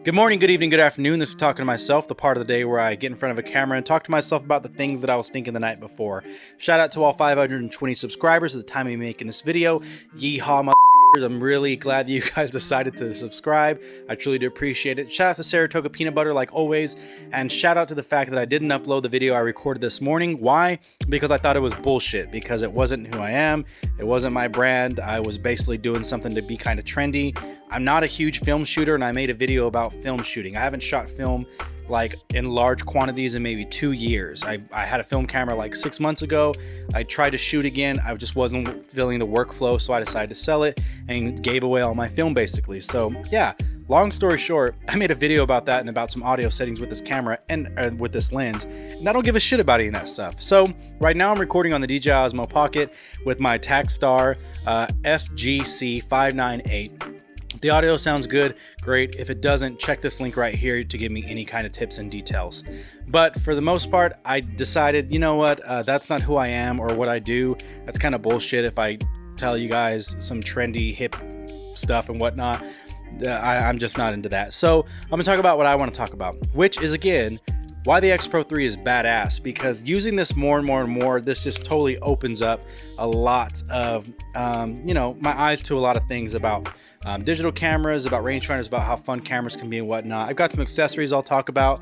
Good morning, good evening, good afternoon. This is Talking to Myself, the part of the day where I get in front of a camera and talk to myself about the things that I was thinking the night before. Shout out to all 520 subscribers at the time of me making this video. Yeehaw, motherfuckers. I'm really glad that you guys decided to subscribe. I truly do appreciate it. Shout out to Saratoga Peanut Butter, like always. And shout out to the fact that I didn't upload the video I recorded this morning. Why? Because I thought it was bullshit. Because it wasn't who I am. It wasn't my brand. I was basically doing something to be kind of trendy. I'm not a huge film shooter, and I made a video about film shooting. I haven't shot film like in large quantities in maybe 2 years. I had a film camera like 6 months ago. I tried to shoot again. I just wasn't feeling the workflow, so I decided to sell it and gave away all my film basically. So yeah, long story short, I made a video about that and about some audio settings with this camera and with this lens, and I don't give a shit about any of that stuff. So right now I'm recording on the DJI Osmo Pocket with my Takstar SGC 598. The audio sounds good, great. If it doesn't, check this link right here to give me any kind of tips and details. But for the most part, I decided, you know what, that's not who I am or what I do. That's kind of bullshit if I tell you guys some trendy, hip stuff and whatnot. I'm just not into that. So I'm gonna talk about what I want to talk about, which is, again, why the X Pro 3 is badass. Because using this more and more and more, this just totally opens up a lot of, my eyes to a lot of things about digital cameras, about rangefinders, about how fun cameras can be and whatnot. I've got some accessories I'll talk about,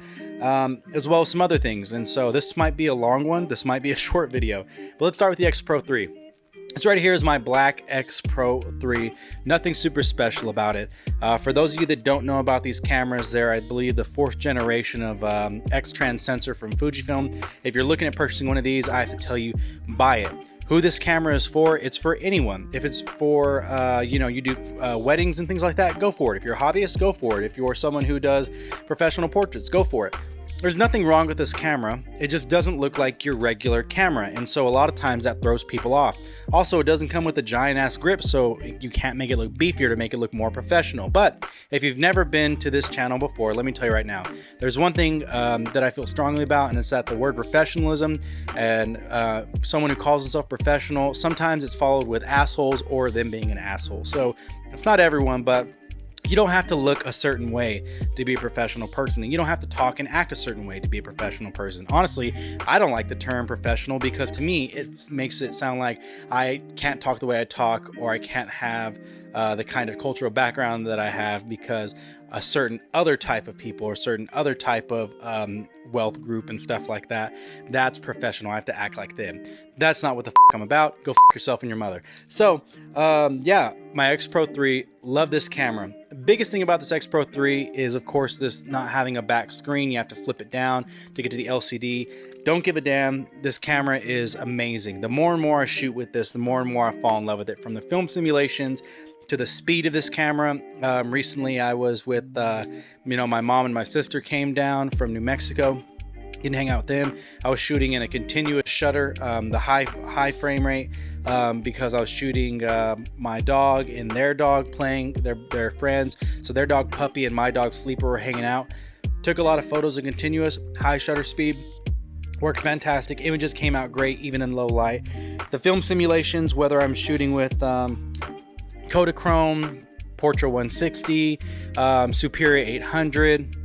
as well as some other things. And so this might be a long one, this might be a short video, but let's start with the X Pro 3. This right here is my black X Pro 3. Nothing super special about it. For those of you that don't know about these cameras, they're, I believe, the 4th generation of X-Trans sensor from Fujifilm. If you're looking at purchasing one of these, I have to tell you, buy it. Who this camera is for, it's for anyone. If it's for, you do weddings and things like that, go for it. If you're a hobbyist, go for it. If you're someone who does professional portraits, go for it. There's nothing wrong with this camera. It just doesn't look like your regular camera. And so a lot of times that throws people off. Also, it doesn't come with a giant ass grip, so you can't make it look beefier to make it look more professional. But if you've never been to this channel before, let me tell you right now, there's one thing that I feel strongly about, and it's that the word professionalism and someone who calls himself professional, sometimes it's followed with assholes or them being an asshole. So it's not everyone, but you don't have to look a certain way to be a professional person, and you don't have to talk and act a certain way to be a professional person. Honestly, I don't like the term professional because to me it makes it sound like I can't talk the way I talk, or I can't have the kind of cultural background that I have because a certain other type of people or certain other type of wealth group and stuff like that, that's professional. I have to act like them. That's not what the I'm about. Go yourself and your mother. So yeah, my X Pro 3, love this camera. The biggest thing about this X Pro 3 is, of course, this not having a back screen. You have to flip it down to get to the LCD. Don't give a damn. This camera is amazing. The more and more I shoot with this, the more and more I fall in love with it. From the film simulations to the speed of this camera. Recently I was with, my mom and my sister came down from New Mexico. Didn't hang out with them. I was shooting in a continuous shutter, the high frame rate, because I was shooting my dog and their dog playing, their friends. So their dog Puppy and my dog Sleeper were hanging out. Took a lot of photos in continuous, high shutter speed. Worked fantastic. Images came out great, even in low light. The film simulations, whether I'm shooting with Kodachrome, Portra 160, Superior 800,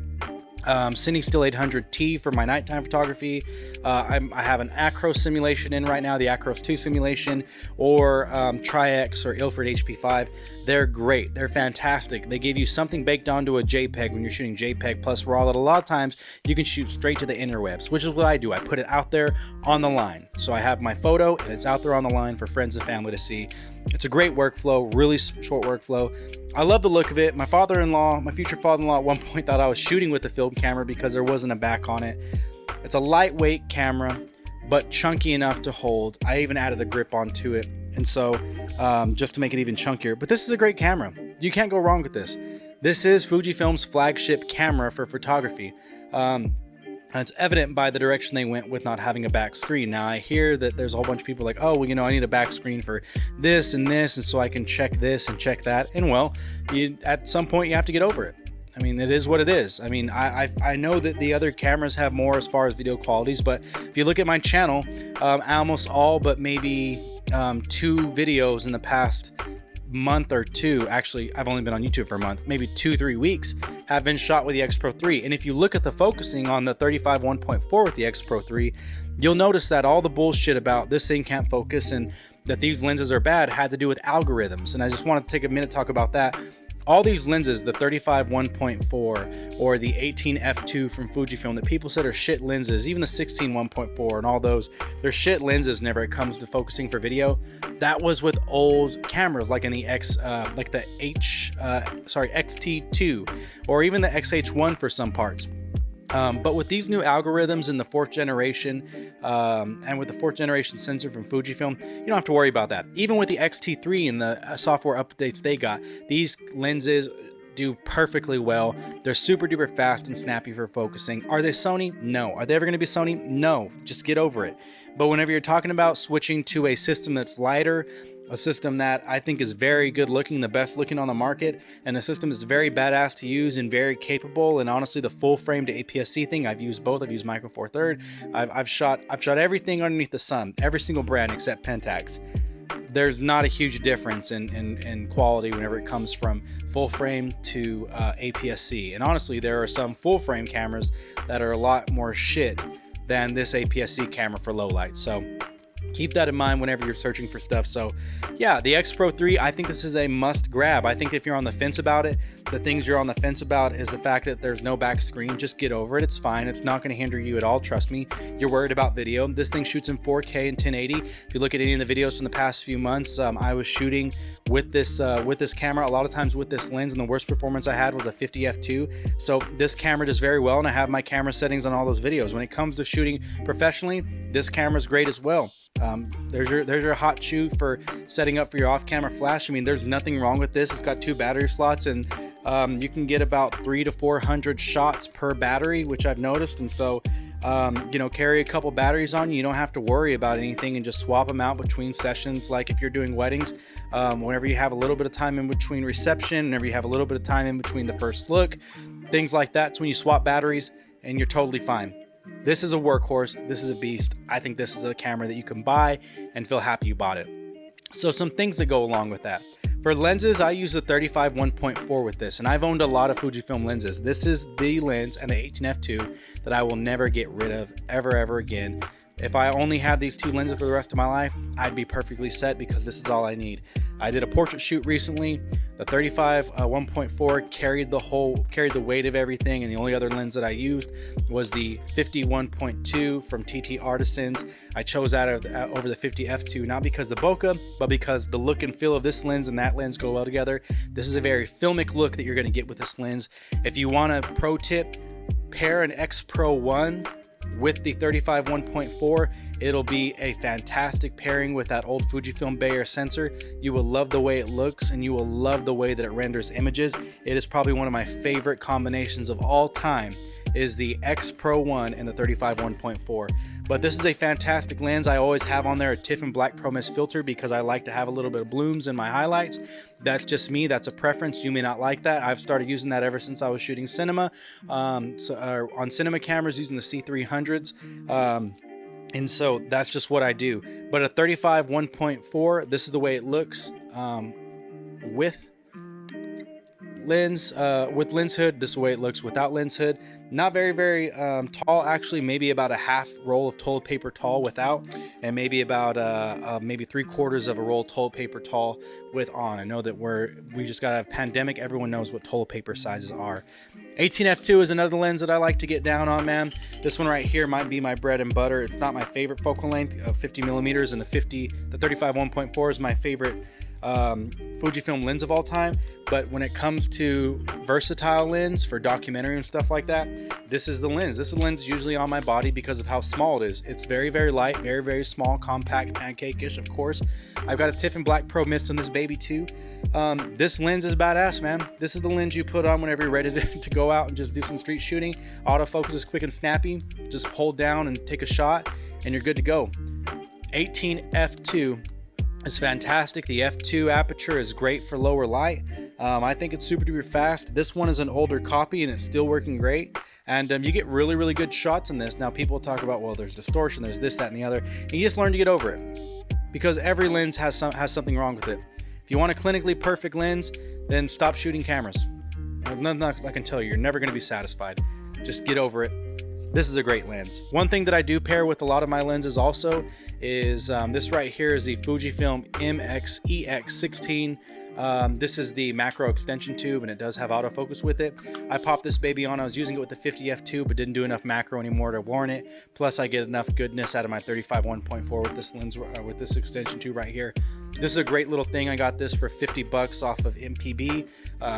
Cinestill 800T for my nighttime photography. I have an Acros simulation in right now, the Acros 2 simulation, or Tri-X or Ilford HP5. They're great. They're fantastic. They give you something baked onto a JPEG when you're shooting JPEG plus RAW that a lot of times you can shoot straight to the interwebs, which is what I do. I put it out there on the line. So I have my photo and it's out there on the line for friends and family to see. It's a great workflow, really short workflow. I love the look of it. My father-in-law, my future father-in-law at one point thought I was shooting with a film camera because there wasn't a back on it. It's a lightweight camera, but chunky enough to hold. I even added a grip onto it, and so just to make it even chunkier. But this is a great camera. You can't go wrong with this. This is Fujifilm's flagship camera for photography. And it's evident by the direction they went with not having a back screen. Now I hear that there's a whole bunch of people like, oh, well, I need a back screen for this and this, and so I can check this and check that. And well, at some point you have to get over it. I mean, it is what it is. I mean, I know that the other cameras have more as far as video qualities, but if you look at my channel, almost all but maybe 2 videos in the past month or two, actually I've only been on YouTube for a month, maybe 2-3 weeks, have been shot with the X Pro 3. And if you look at the focusing on the 35 1.4 with the X Pro 3, you'll notice that all the bullshit about this thing can't focus and that these lenses are bad had to do with algorithms. And I just want to take a minute to talk about that. All these lenses, the 35 1.4 or the 18 f2 from Fujifilm that people said are shit lenses, even the 16 1.4 and all those, they're shit lenses whenever it comes to focusing for video. That was with old cameras like in the XT2 or even the XH1 for some parts. But with these new algorithms in the 4th generation and with the 4th generation sensor from Fujifilm, you don't have to worry about that. Even with the XT3 and the software updates they got, these lenses do perfectly well. They're super duper fast and snappy for focusing. Are they Sony? No. Are they ever going to be Sony? No. Just get over it. But whenever you're talking about switching to a system that's lighter, a system that I think is very good looking, the best looking on the market, and a system that's very badass to use and very capable, and honestly the full frame to APS-C thing, I've used both. I've used Micro Four Third. I've shot everything underneath the sun, every single brand except Pentax. There's not a huge difference in quality whenever it comes from full frame to APS-C. And honestly, there are some full frame cameras that are a lot more shit than this APS-C camera for low light. So keep that in mind whenever you're searching for stuff. So yeah, the X Pro 3, I think this is a must grab. I think if you're on the fence about it, the things you're on the fence about is the fact that there's no back screen. Just get over it. It's fine. It's not going to hinder you at all. Trust me. You're worried about video. This thing shoots in 4K and 1080. If you look at any of the videos from the past few months, I was shooting with this camera a lot of times with this lens, and the worst performance I had was a 50 f2. So this camera does very well, and I have my camera settings on all those videos. When it comes to shooting professionally, this camera is great as well. There's your hot shoe for setting up for your off-camera flash. I mean, there's nothing wrong with this. It's got 2 battery slots, and you can get about 300 to 400 shots per battery, which I've noticed. And so carry a couple batteries on you. You don't have to worry about anything and just swap them out between sessions. Like if you're doing weddings, whenever you have a little bit of time in between reception, whenever you have a little bit of time in between the first look, things like that. It's when you swap batteries and you're totally fine. This is a workhorse. This is a beast. I think this is a camera that you can buy and feel happy you bought it. So some things that go along with that. For lenses, I use the 35 1.4 with this, and I've owned a lot of Fujifilm lenses. This is the lens and the 18 f2 that I will never get rid of ever again. If I only had these 2 lenses for the rest of my life, I'd be perfectly set because this is all I need. I did a portrait shoot recently. The 35 1.4 carried the weight of everything, and the only other lens that I used was the 50 1.2 from TT Artisans. I chose that over the 50 f2, not because the bokeh, but because the look and feel of this lens and that lens go well together. This is a very filmic look that you're going to get with this lens. If you want a pro tip, pair an X Pro 1 with the 35 1.4. It'll be a fantastic pairing with that old Fujifilm Bayer sensor. You will love the way it looks, and you will love the way that it renders images. It is probably one of my favorite combinations of all time, is the X Pro 1 and the 35 1.4. But this is a fantastic lens. I always have on there a Tiffin Black Pro Mist filter because I like to have a little bit of blooms in my highlights. That's just me. That's a preference. You may not like that. I've started using that ever since I was shooting cinema, on cinema cameras using the C300s. And so that's just what I do. But a 35 1.4, this is the way it looks with lens hood. This is the way it looks without lens hood. Not very tall, actually. Maybe about a half roll of toilet paper tall without, and maybe about maybe 3/4 of a roll of toilet paper tall with on. I know that we just got a pandemic. Everyone knows what toilet paper sizes are. 18 f2 is another lens that I like to get down on, man. This one right here might be my bread and butter. It's not my favorite focal length of 50 millimeters, and the 35 1.4 is my favorite Fujifilm lens of all time. But when it comes to versatile lens for documentary and stuff like that, this is the lens. This lens is usually on my body because of how small it is. It's very light, very small, compact, pancake-ish, of course. I've got a Tiffin Black Pro Mist on this baby too. This lens is badass, man. This is the lens you put on whenever you're ready to go out and just do some street shooting. Autofocus is quick and snappy. Just hold down and take a shot and you're good to go. 18 f2 is fantastic. The f2 aperture is great for lower light. I think it's super duper fast. This one is an older copy and it's still working great. And you get really good shots in this. Now people talk about, well, there's distortion, there's this, that, and the other. And you just learn to get over it because every lens has something wrong with it. If you want a clinically perfect lens, then stop shooting cameras. There's nothing I can tell you. You're never going to be satisfied. Just get over it. This is a great lens. One thing that I do pair with a lot of my lenses also is this right here is the Fujifilm MX-EX16. This is the macro extension tube, and it does have autofocus with it. I popped this baby on. I was using it with the 50 f2, but didn't do enough macro anymore to warrant it. Plus, I get enough goodness out of my 35 1.4 with this lens, with this extension tube right here. This is a great little thing. I got this for 50 bucks off of MPB.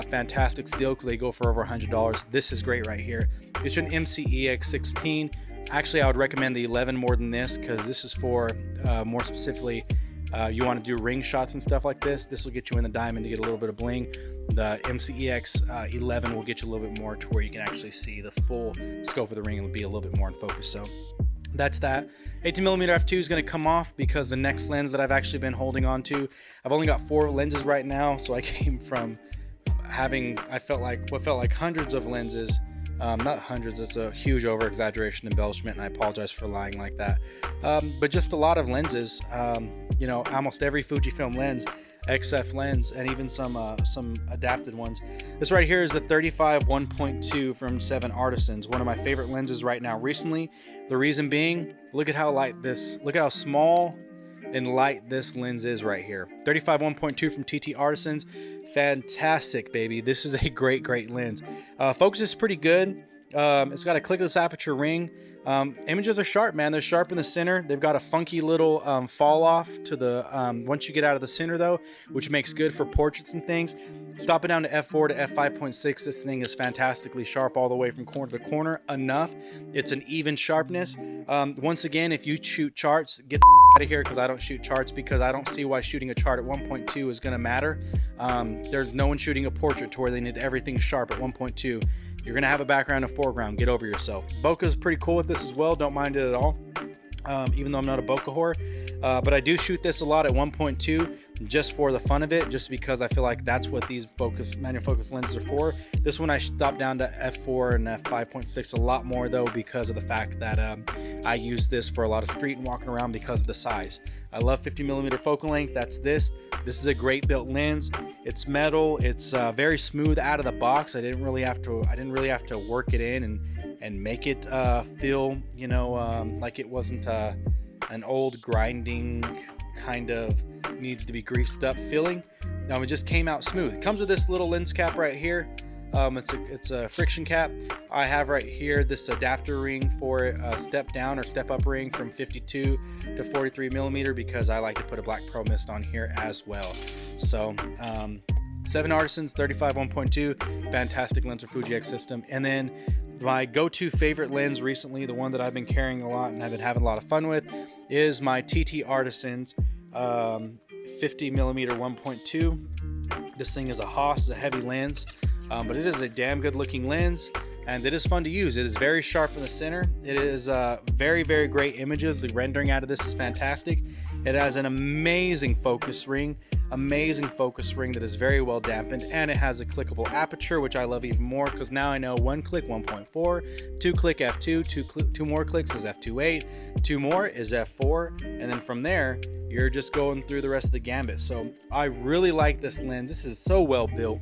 Fantastic steal because they go for over $100. This is great right here. It's an MX-EX16. Actually, I would recommend the 11 more than this because this is for more specifically you want to do ring shots and stuff like this. This will get you in the diamond to get a little bit of bling. The MX-EX11 will get you a little bit more to where you can actually see the full scope of the ring and be a little bit more in focus. So that's that. 18mm f2 is going to come off because the next lens that I've actually been holding on to, I've only got 4 lenses right now, so I came from having what felt like hundreds of lenses. Not hundreds, it's a huge over exaggeration embellishment, and I apologize for lying like that, but just a lot of lenses. You know, almost every Fujifilm lens, XF lens, and even some adapted ones. This right here is the 35 1.2 from 7 Artisans, one of my favorite lenses right now recently. The reason being, look at how small and light this lens is right here. 35 1.2 from TT Artisans. Fantastic, baby. This is a great lens. Focus is pretty good. It's got a clickless aperture ring. Images are sharp, man. They're sharp in the center. They've got a funky little fall off to the once you get out of the center though, which makes good for portraits and things. Stop it down to f4 to f5.6. This thing is fantastically sharp all the way from corner to corner. Enough. It's an even sharpness. Once again, if you shoot charts, get out of here because I don't shoot charts, because I don't see why shooting a chart at 1.2 is going to matter. There's no one shooting a portrait to where they need everything sharp at 1.2. You're going to have a background and foreground. Get over yourself. Bokeh's pretty cool with this as well. Don't mind it at all. Even though I'm not a bokeh whore. But I do shoot this a lot at 1.2 just for the fun of it, just because I feel like that's what these manual focus lenses are for. This one I stopped down to f4 and f5.6 a lot more though, because of the fact that I use this for a lot of street and walking around because of the size. I love 50mm focal length. That's this. This is a great built lens. It's metal. It's very smooth out of the box. I didn't really have to work it in and make it feel, you know, like it wasn't an old grinding kind of needs to be greased up feeling. It just came out smooth. It comes with this little lens cap right here. It's a friction cap. I have right here this adapter ring for a step down or step up ring from 52 to 43mm, because I like to put a black pro mist on here as well. So 7 Artisans 35 1.2, fantastic lens for Fuji X system. And then my go-to favorite lens recently, the one that I've been carrying a lot and I've been having a lot of fun with, is my TT Artisans 50mm 1.2. This thing is a hoss, it's a heavy lens, but it is a damn good looking lens, and it is fun to use. It is very sharp in the center. It is very great images. The rendering out of this is fantastic. It has an amazing focus ring that is very well dampened, and it has a clickable aperture, which I love even more, because now I know 1 click 1.4, 2 click f2, 2 more clicks is f2.8, 2 more is f4, and then from there you're just going through the rest of the gambit. So I really like this lens. This is so well built,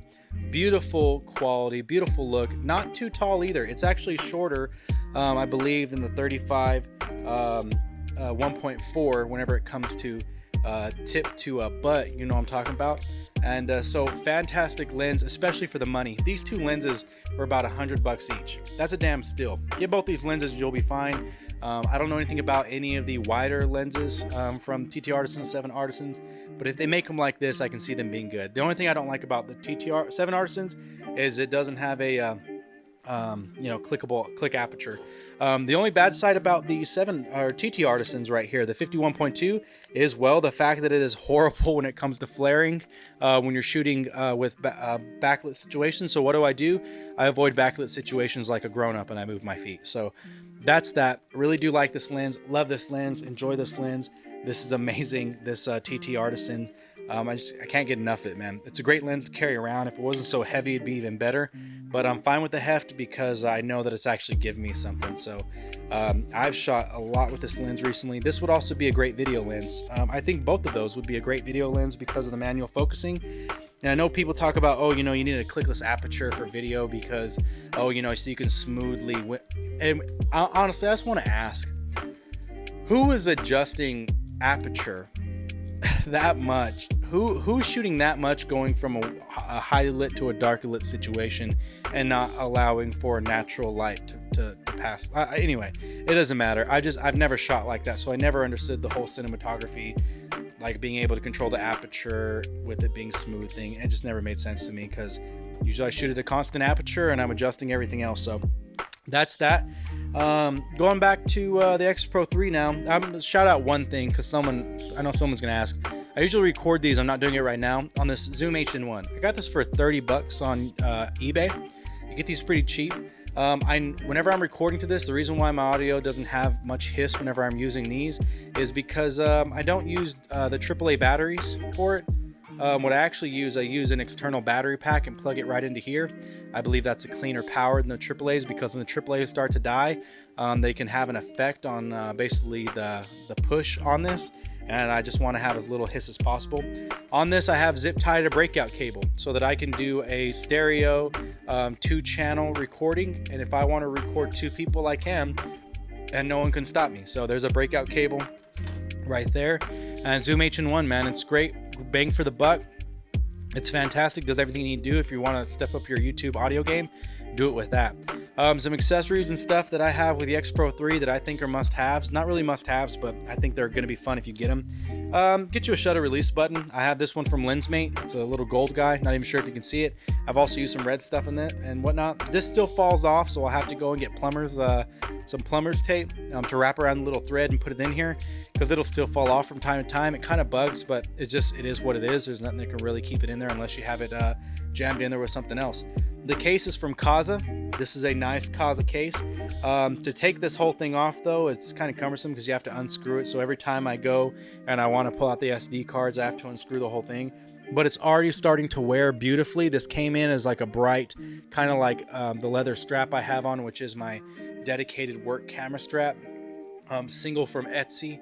beautiful quality, beautiful look, not too tall either. It's actually shorter, I believe, than the 35 1.4 whenever it comes to tip to butt, you know what I'm talking about. And so fantastic lens, especially for the money. These two lenses are about $100 each. That's a damn steal. Get both these lenses, you'll be fine. I don't know anything about any of the wider lenses from TT Artisans, 7 Artisans, but if they make them like this, I can see them being good. The only thing I don't like about the 7 Artisans is it doesn't have a you know, click aperture. The only bad side about the TT Artisans right here, the 51.2, is, well, the fact that it is horrible when it comes to flaring when you're shooting with backlit situations. So what do? I avoid backlit situations like a grown-up, and I move my feet. So that's that. Really do like this lens. Love this lens. Enjoy this lens. This is amazing. This TT Artisan I can't get enough of it, man. It's a great lens to carry around. If it wasn't so heavy, it'd be even better. But I'm fine with the heft because I know that it's actually giving me something. So I've shot a lot with this lens recently. This would also be a great video lens. I think both of those would be a great video lens because of the manual focusing. And I know people talk about, oh, you know, you need a clickless aperture for video because, oh, you know, so you can smoothly. And honestly, I just want to ask, who is adjusting aperture that much? Who's shooting that much going from a highly lit to a darkly lit situation and not allowing for natural light to pass? Anyway, it doesn't matter. I've never shot like that, so I never understood the whole cinematography, like being able to control the aperture with it being smooth thing. It just never made sense to me because usually I shoot at a constant aperture and I'm adjusting everything else. So that's that. Going back to the X Pro 3 now, I'm gonna shout out one thing because I know someone's gonna ask. I usually record these, I'm not doing it right now, on this Zoom HN1. I got this for 30 bucks on eBay. You get these pretty cheap. Whenever I'm recording to this, the reason why my audio doesn't have much hiss whenever I'm using these is because I don't use the AAA batteries for it. What I actually use, I use an external battery pack and plug it right into here. I believe that's a cleaner power than the AAAs because when the AAAs start to die, they can have an effect on basically the push on this, and I just want to have as little hiss as possible. On this, I have zip tied a breakout cable so that I can do a stereo 2-channel recording, and if I want to record 2 people, I can, and no one can stop me. So there's a breakout cable right there. And Zoom HN1, man, it's great. Bang for the buck. It's fantastic. Does everything you need to do. If you want to step up your YouTube audio game, do it with that. Some accessories and stuff that I have with the X Pro 3 that I think are must-haves. Not really must-haves, but I think they're going to be fun if you get them. Get you a shutter release button. I have this one from LensMate. It's a little gold guy. Not even sure if you can see it. I've also used some red stuff in it and whatnot. This still falls off, so I'll have to go and get some plumber's tape to wrap around the little thread and put it in here because it'll still fall off from time to time. It kind of bugs, but it is what it is. There's nothing that can really keep it in there unless you have it jammed in there with something else. The case is from Kaza. This is a nice Kaza case. To take this whole thing off though, it's kind of cumbersome because you have to unscrew it. So every time I go and I want to pull out the SD cards, I have to unscrew the whole thing. But it's already starting to wear beautifully. This came in as like a bright, kind of like the leather strap I have on, which is my dedicated work camera strap. Single from Etsy.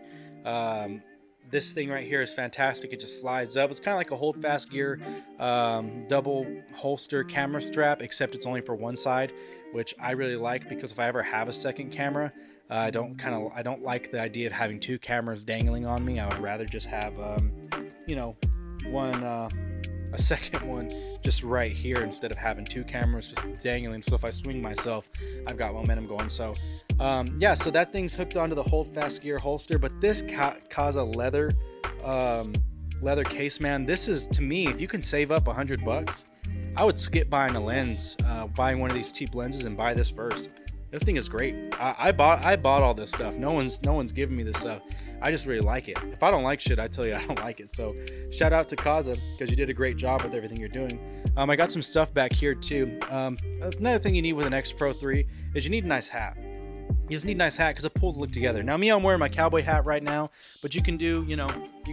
This thing right here is fantastic. It just slides up. It's kind of like a hold fast gear double holster camera strap, except it's only for one side, which I really like because if I ever have a second camera, I don't like the idea of having 2 cameras dangling on me. I would rather just have a second one just right here instead of having 2 cameras just dangling. So if I swing myself, I've got momentum going. So yeah, so that thing's hooked onto the hold fast gear holster. But this Kaza leather case, man, this is, to me, if you can save up $100, I would skip buying a lens, buying one of these cheap lenses and buy this first. This thing is great. I bought all this stuff. No one's giving me this stuff. I just really like it. If I don't like shit, I tell you I don't like it. So shout out to Kaza because you did a great job with everything you're doing. I got some stuff back here too. Another thing you need with an X Pro 3 is you need a nice hat. You just need a nice hat because it pulls the look together. Now me, I'm wearing my cowboy hat right now, but you can do, you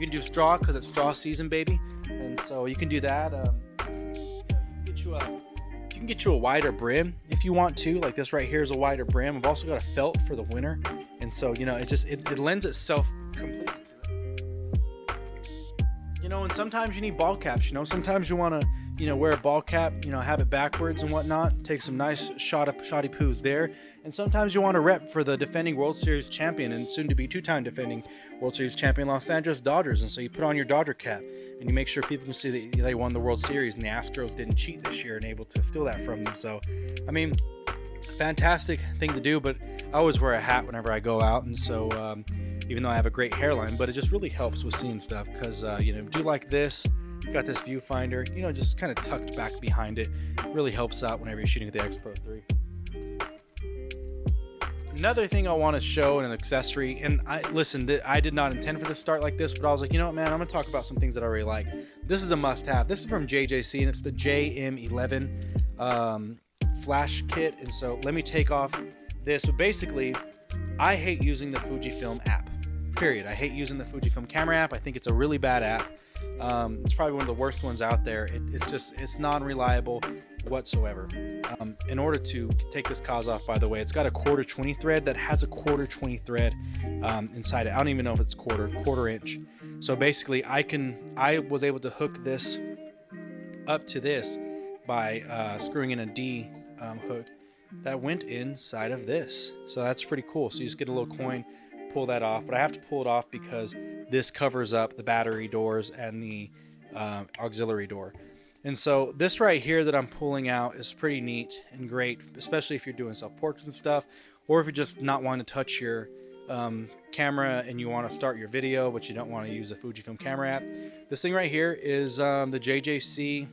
can do straw because it's straw season, baby. And so you can do that. You can get you a wider brim if you want to. Like this right here is a wider brim. I've also got a felt for the winter, and so it lends itself completely to it. And sometimes you need ball caps. Sometimes you want to wear a ball cap, have it backwards and whatnot. Take some nice shoddy poos there. And sometimes you want to rep for the defending World Series champion and soon to be 2-time defending World Series champion Los Angeles Dodgers. And so you put on your Dodger cap and you make sure people can see that they won the World Series and the Astros didn't cheat this year and able to steal that from them. So, fantastic thing to do, but I always wear a hat whenever I go out. And so, even though I have a great hairline, but it just really helps with seeing stuff because, do like this. Got this viewfinder, just kind of tucked back behind it. Really helps out whenever you're shooting with the X Pro 3. Another thing I want to show in an accessory, and I did not intend for this to start like this, but I was like, man, I'm going to talk about some things that I really like. This is a must-have. This is from JJC, and it's the JM11 flash kit. And so let me take off this. So basically, I hate using the Fujifilm app, period. I hate using the Fujifilm camera app. I think it's a really bad app. It's probably one of the worst ones out there. It's non-reliable whatsoever. In order to take this cause off, by the way, it's got a 1/4 20 thread that has a 1/4 20 thread inside it. I don't even know if it's quarter inch. So basically I was able to hook this up to this by screwing in a D hook that went inside of this. So that's pretty cool. So you just get a little coin, pull that off, but I have to pull it off because this covers up the battery doors and the auxiliary door. And so this right here that I'm pulling out is pretty neat and great, especially if you're doing self-portraits and stuff, or if you're just not wanting to touch your camera and you want to start your video but you don't want to use a Fujifilm camera app. This thing right here is the JJC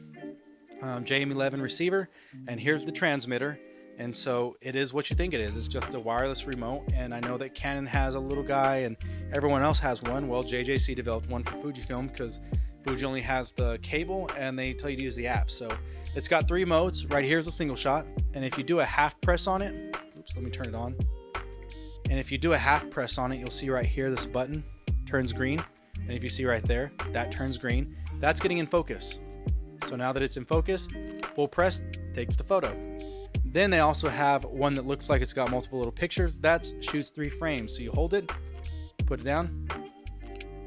JM11 receiver, and here's the transmitter. And so it is what you think it is. It's just a wireless remote, and I know that Canon has a little guy and everyone else has one. Well, JJC developed one for Fujifilm because Fuji only has the cable and they tell you to use the app. So it's got 3 modes. Right here's a single shot, and if you do a half press on it, oops, let me turn it on. And if you do a half press on it, you'll see right here this button turns green, and if you see right there, that turns green. That's getting in focus. So now that it's in focus, full press takes the photo. Then they also have one that looks like it's got multiple little pictures. That shoots 3 frames. So you hold it, put it down,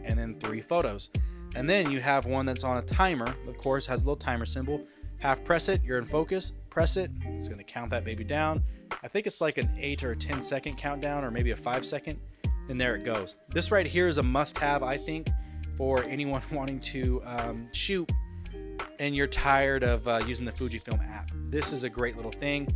and then 3 photos. And then you have one that's on a timer. Of course, has a little timer symbol. Half press it, you're in focus. Press it, it's going to count that baby down. I think it's like an 8 or a 10 second countdown, or maybe a 5 second. And there it goes. This right here is a must-have, I think, for anyone wanting to shoot and you're tired of using the Fujifilm app. This is a great little thing.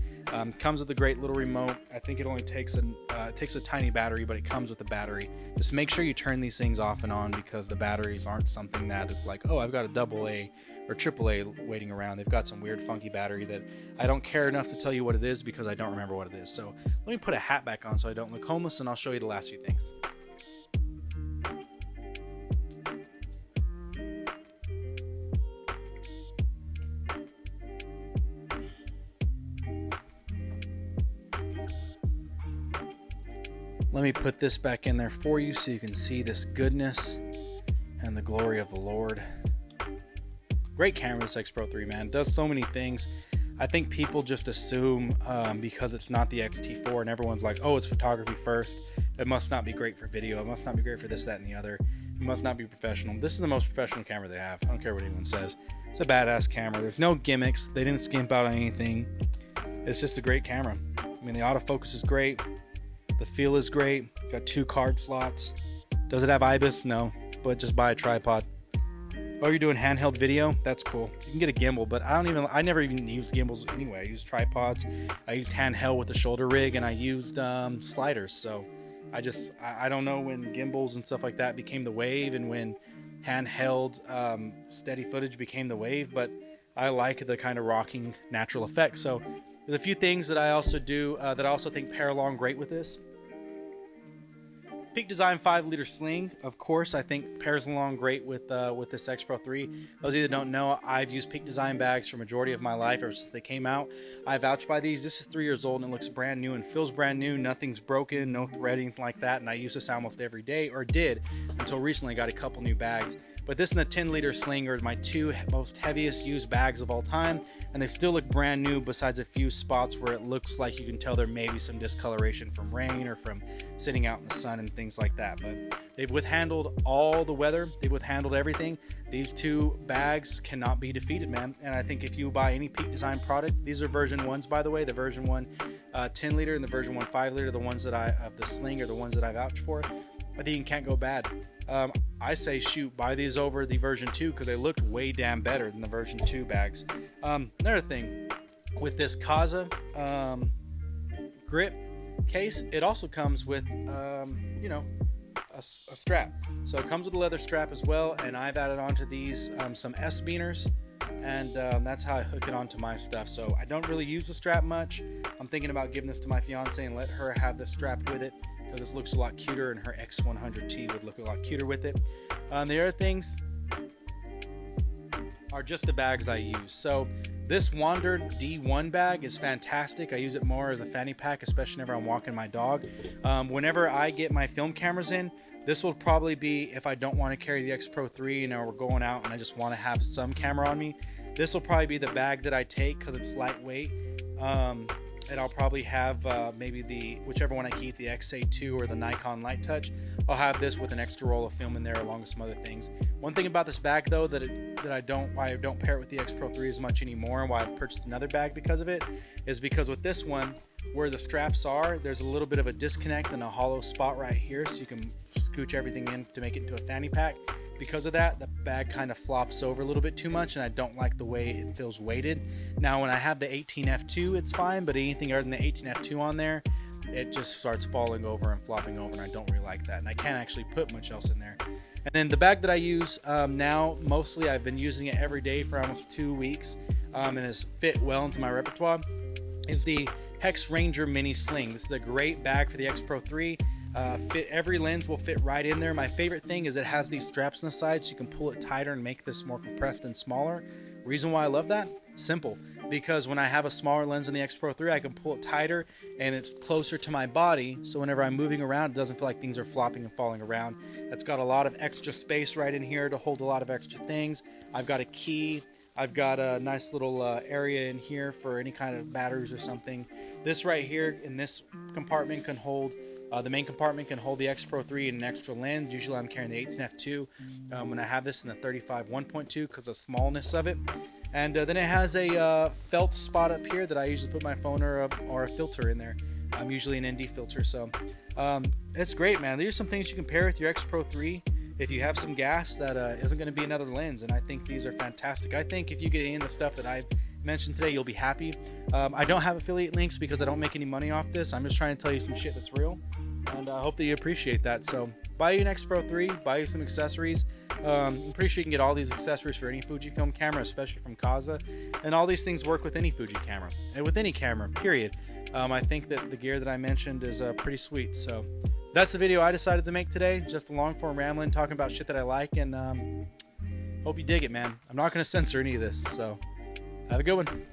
Comes with a great little remote. I think it only takes a tiny battery, but it comes with a battery. Just make sure you turn these things off and on, because the batteries aren't something that it's like, oh, I've got a AA or AAA waiting around. They've got some weird funky battery that I don't care enough to tell you what it is because I don't remember what it is. So let me put a hat back on so I don't look homeless, and I'll show you the last few things. Let me put this back in there for you so you can see this goodness and the glory of the Lord. Great camera, this X Pro 3, man. It does so many things. I think people just assume because it's not the X-T4 and everyone's like, oh, it's photography first, it must not be great for video, it must not be great for this, that, and the other, it must not be professional. This is the most professional camera they have. I don't care what anyone says. It's a badass camera. There's no gimmicks. They didn't skimp out on anything. It's just a great camera. I mean, the autofocus is great. The feel is great. Got 2 card slots. Does it have IBIS? No, but just buy a tripod. Oh, you're doing handheld video? That's cool. You can get a gimbal, but I never even used gimbals anyway. I used tripods. I used handheld with the shoulder rig, and I used sliders. So I don't know when gimbals and stuff like that became the wave and when handheld steady footage became the wave, but I like the kind of rocking natural effect. So there's a few things that I also do that I also think pair along great with this. Peak Design 5-liter sling, of course, I think pairs along great with this X Pro 3. Those of you that don't know, I've used Peak Design bags for a majority of my life ever since they came out. I vouch by these. This is 3 years old and it looks brand new and feels brand new. Nothing's broken, no threading, anything like that. And I use this almost every day, or did until recently. I got a couple new bags. But this and the 10-liter sling are my 2 most heaviest used bags of all time, and they still look brand new besides a few spots where it looks like you can tell there may be some discoloration from rain or from sitting out in the sun and things like that. But they've withhandled all the weather. They've withhandled everything. These 2 bags cannot be defeated, man. And I think if you buy any Peak Design product, these are version 1s, by the way. The version 1 10-liter and the version 1 5-liter, the ones that of the sling are the ones that I vouch for. I think you can't go bad. I say shoot, buy these over the version 2 because they looked way damn better than the version 2 bags. Another thing with this Kaza grip case, it also comes with you know, a strap. So it comes with a leather strap as well, and I've added onto these some S-beaners, and that's how I hook it onto my stuff. So I don't really use the strap much. I'm thinking about giving this to my fiance and let her have the strap with it, because this looks a lot cuter, and her X100T would look a lot cuter with it. The other things are just the bags I use. So this Wander D1 bag is fantastic. I use it more as a fanny pack, especially whenever I'm walking my dog. Whenever I get my film cameras in, This will probably be if I don't want to carry the X Pro 3, you know, we're going out and I just want to have some camera on me. This will probably be the bag that I take because it's lightweight. And I'll probably have maybe the whichever one I keep, the XA2 or the Nikon Light Touch. I'll have this with an extra roll of film in there along with some other things. One thing about this bag though why I don't pair it with the X Pro 3 as much anymore, and why I purchased another bag because of it, is because with this one, where the straps are, there's a little bit of a disconnect and a hollow spot right here, so you can scooch everything in to make it into a fanny pack. Because of that, the bag kind of flops over a little bit too much, and I don't like the way it feels weighted. Now when I have the 18F2 it's fine, but anything other than the 18F2 on there, it just starts falling over and flopping over, and I don't really like that, and I can't actually put much else in there. And then the bag that I use now, mostly I've been using it every day for almost 2 weeks, and has fit well into my repertoire, is the Hex Ranger Mini Sling. This is a great bag for the X Pro 3. Every lens will fit right in there. My favorite thing is it has these straps on the side, so you can pull it tighter and make this more compressed and smaller. Reason why I love that? Simple. Because when I have a smaller lens in the X Pro 3, I can pull it tighter and it's closer to my body, so whenever I'm moving around, it doesn't feel like things are flopping and falling around. It's got a lot of extra space right in here to hold a lot of extra things. I've got a key. I've got a nice little area in here for any kind of batteries or something. This right here in this compartment can hold, the main compartment can hold the X Pro 3 and an extra lens. Usually I'm carrying the 18F2 when I have this in the 35 1.2 because of the smallness of it. And then it has a felt spot up here that I usually put my phone or a filter in there. I'm usually an ND filter, so it's great, man. These are some things you can pair with your X Pro 3 if you have some gas that isn't going to be another lens, and I think these are fantastic. I think if you get any of the stuff that I've mentioned today, you'll be happy. I don't have affiliate links because I don't make any money off this. I'm just trying to tell you some shit that's real, and I hope that you appreciate that. So buy you an X Pro 3, buy you some accessories. I'm pretty sure you can get all these accessories for any Fujifilm camera, especially from Kaza, and all these things work with any Fuji camera and with any camera, period. I think that the gear that I mentioned is pretty sweet. So that's the video I decided to make today. Just a long form rambling, talking about shit that I like, and hope you dig it, man. I'm not going to censor any of this, so have a good one.